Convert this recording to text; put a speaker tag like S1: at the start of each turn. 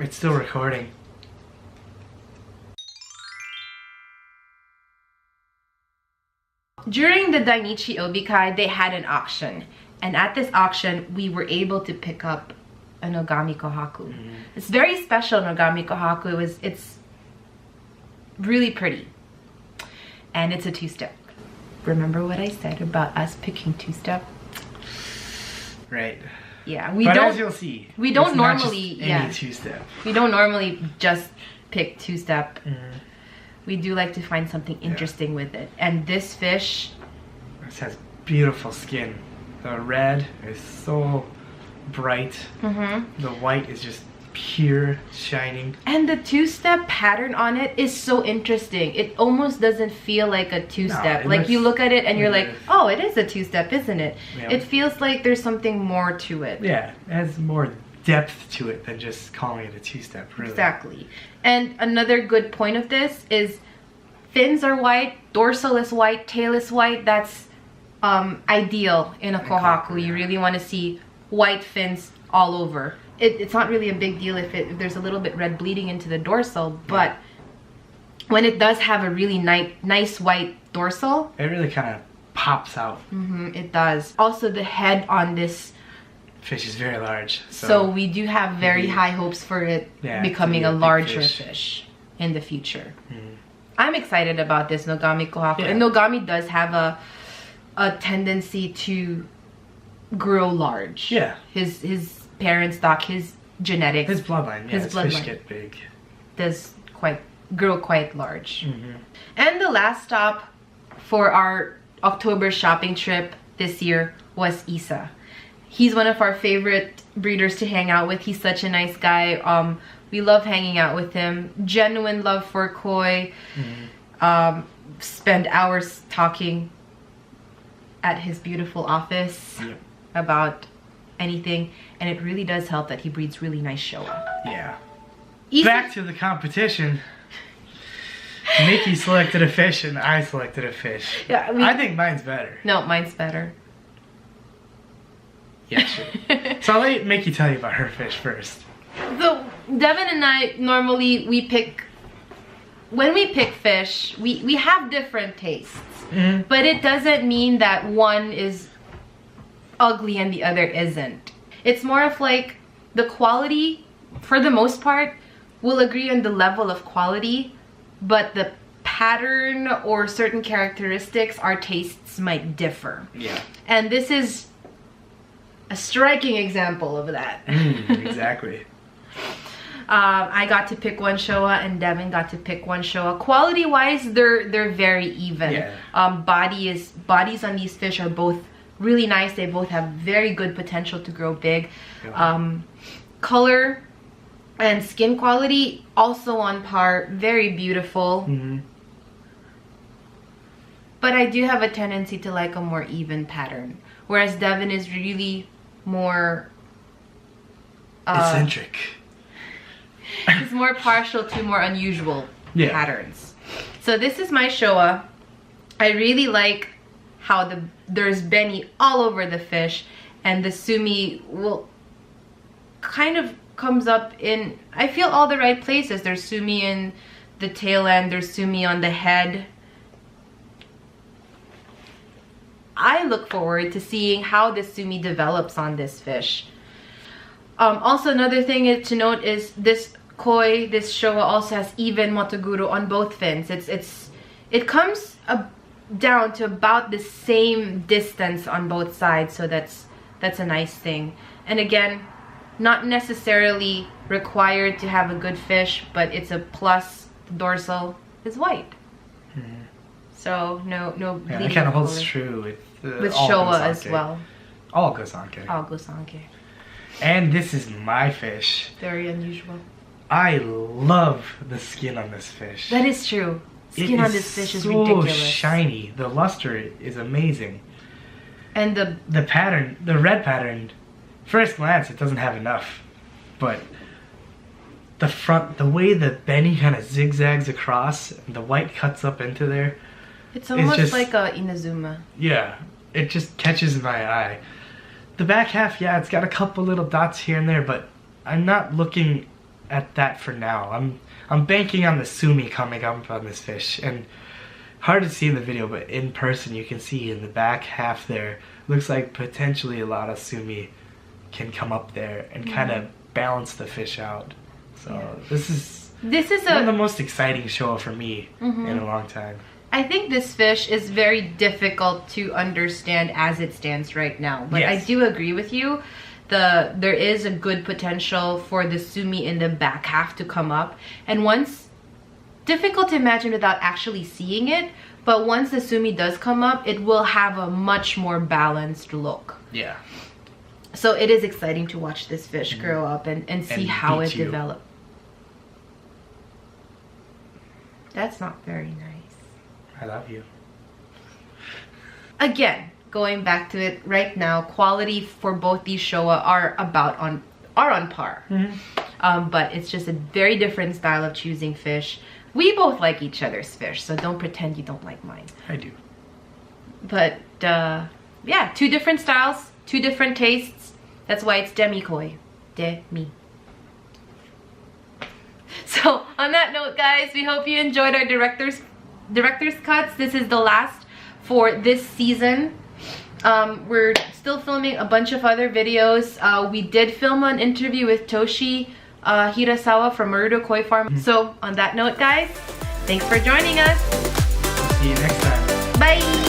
S1: It's still recording.
S2: During the Dainichi Obikai, they had an auction. And at this auction, we were able to pick up a Nogami Kohaku. It's very special, Nogami Kohaku. It's really pretty. And it's a two-step. Remember what I said about us picking two-step?
S1: Right.
S2: Yeah,
S1: but as you'll see,
S2: we don't
S1: it's
S2: normally
S1: not just any two-step.
S2: We don't normally just pick two-step. We do like to find something interesting with it. And this fish,
S1: this has beautiful skin. The red is so bright. The white is just pure shining.
S2: And the two-step pattern on it is so interesting. It almost doesn't feel like a two-step.
S1: No,
S2: like you look at it and you're like, oh, it is a two-step, isn't it?
S1: Yeah.
S2: It feels like there's something more to it.
S1: Yeah, it has more depth to it than just calling it a two-step, really.
S2: Exactly. And another good point of this is fins are white, dorsal is white, tail is white. That's ideal in a Kohaku. You really want to see white fins all over. It's not really a big deal if there's a little bit red bleeding into the dorsal, but when it does have a really nice white dorsal,
S1: it really kind of pops out.
S2: It does. Also, the head on this
S1: fish is very large.
S2: So we do have very high hopes for it becoming a larger fish in the future. I'm excited about this Nogami Kohaku. And Nogami does have a tendency to grow large.
S1: Yeah.
S2: His parent stock, his genetics,
S1: his bloodline,
S2: his bloodline
S1: fish get big.
S2: Does grow quite large. And the last stop for our October shopping trip this year was Isa. He's one of our favorite breeders to hang out with. He's such a nice guy. We love hanging out with him. Genuine love for koi. Spend hours talking at his beautiful office about anything, and it really does help that he breeds really nice Showa.
S1: Yeah. Back to the competition. Mickey selected a fish and I selected a fish.
S2: Yeah,
S1: I think mine's better.
S2: No, mine's better.
S1: Yeah, sure. So I'll let Mickey tell you about her fish first.
S2: So Devin and I normally when we pick fish, we have different tastes. But it doesn't mean that one is ugly and the other isn't. It's more of like the quality, for the most part, we'll agree on the level of quality, but the pattern or certain characteristics, our tastes might differ.
S1: Yeah.
S2: And this is a striking example of that.
S1: Exactly.
S2: I got to pick one Showa and Devin got to pick one Showa. Quality wise, they're very even.
S1: Yeah.
S2: Bodies on these fish are both really nice. They both have very good potential to grow big. Color and skin quality also on par, very beautiful. But I do have a tendency to like a more even pattern, whereas Devin is really more
S1: eccentric.
S2: He's more partial to more unusual patterns. So this is my Showa. I really like how there's beni all over the fish, and the sumi will kind of comes up in, I feel, all the right places. There's sumi in the tail end, there's sumi on the head. I look forward to seeing how the sumi develops on this fish. Also, another thing to note is this koi, this Showa also has even motoguro on both fins. It comes down to about the same distance on both sides, so that's a nice thing. And again, not necessarily required to have a good fish, but it's a plus. The dorsal is white. So no
S1: yeah, it kind of holds true with
S2: Showa as well.
S1: All gosanke.
S2: All gosanke.
S1: And this is my fish.
S2: Very unusual.
S1: I love the skin on this fish.
S2: That is true. Skin on this fish is ridiculous.
S1: So shiny. The luster is amazing.
S2: And
S1: the pattern, the red pattern, first glance it doesn't have enough, but the front, the way the beni kind of zigzags across, and the white cuts up into there.
S2: It's almost like a Inazuma.
S1: Yeah, it just catches my eye. The back half, yeah, it's got a couple little dots here and there, but I'm not looking at that for now. I'm banking on the sumi coming up on this fish, and hard to see in the video, but in person you can see in the back half there, looks like potentially a lot of sumi can come up there and kind of balance the fish out. So this is one of the most exciting show for me in a long time.
S2: I think this fish is very difficult to understand as it stands right now, but I do agree with you. There is a good potential for the sumi in the back half to come up, and difficult to imagine without actually seeing it, but once the sumi does come up, it will have a much more balanced look.
S1: Yeah.
S2: So it is exciting to watch this fish grow up and see how it develops. That's not very nice.
S1: I love you.
S2: Again, going back to it right now, quality for both these Showa are on par. But it's just a very different style of choosing fish. We both like each other's fish, so don't pretend you don't like mine.
S1: I do.
S2: But yeah, 2 different styles, 2 different tastes. That's why it's Demi Koi. Demi. So on that note, guys, we hope you enjoyed our director's cuts. This is the last for this season. We're still filming a bunch of other videos. We did film an interview with Toshi Hirasawa from Marudo Koi Farm. So on that note, guys, thanks for joining us.
S1: See you next time.
S2: Bye.